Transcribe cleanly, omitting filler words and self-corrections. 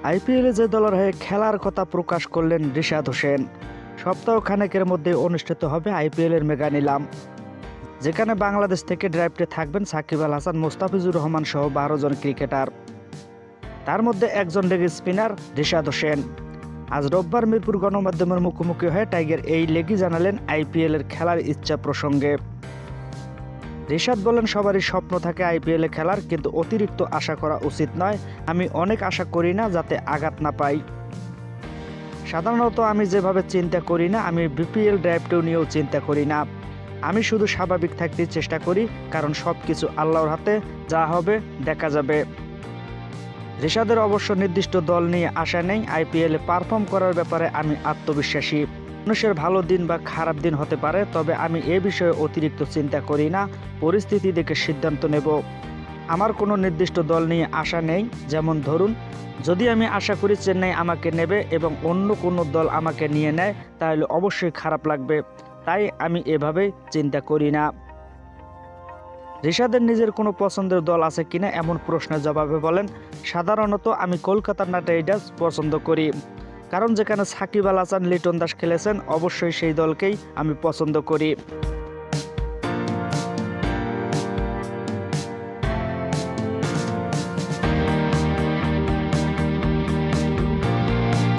আইপিএলে যে দলের হয়ে খেলার কথা প্রকাশ করলেন রিশাদ হোসেন। সপ্তাহ খানেকের মধ্যে অনুষ্ঠিত হবে আইপিএলের মেগা নিলাম, যেখানে বাংলাদেশ থেকে ড্রাফটে থাকবেন সাকিব আল হাসান, মোস্তাফিজুর রহমান সহ 12 জন ক্রিকেটার। তার মধ্যে একজন লেগ স্পিনার রিশাদ হোসেন। আজ রোববার মিরপুর গণমাধ্যমের মুখোমুখি হয়ে টাইগার এই লেগই জানালেন আইপিএলের খেলার ইচ্ছা প্রসঙ্গে। রিশাদ বলেন, সবারই স্বপ্ন থাকে আইপিএলে খেলার, কিন্তু অতিরিক্ত আশা করা উচিত নয়। আমি অনেক আশা করি না, যাতে আঘাত না পাই। সাধারণত আমি যেভাবে চিন্তা করি না, আমি বিপিএল ড্রাফটেও নিয়েও চিন্তা করি না। আমি শুধু স্বাভাবিক থাকতে চেষ্টা করি, কারণ সব কিছু আল্লাহর হাতে, যা হবে দেখা যাবে। রিশাদের অবশ্য নির্দিষ্ট দল নিয়ে আশা নেই। আইপিএলে পারফর্ম করার ব্যাপারে আমি আত্মবিশ্বাসী। মানুষের ভালো দিন বা খারাপ দিন হতে পারে, তবে আমি এ বিষয়ে অতিরিক্ত চিন্তা করি না। পরিস্থিতি দেখে সিদ্ধান্ত নেব। আমার কোনো নির্দিষ্ট দল নিয়ে আশা নেই। যেমন ধরুন, যদি আমি আশা করি চেন্নাই আমাকে নেবে এবং অন্য কোনো দল আমাকে নিয়ে নেয়, তাহলে অবশ্যই খারাপ লাগবে। তাই আমি এভাবে চিন্তা করি না। রিশাদের নিজের কোনো পছন্দের দল আছে কিনা এমন প্রশ্নের জবাবে বলেন, সাধারণত আমি কলকাতা নাইট রাইডার্স পছন্দ করি, কারণ যেখানে সাকিব আল হাসান, লিটন দাস খেলেছেন, অবশ্যই সেই দলকেই আমি পছন্দ করি।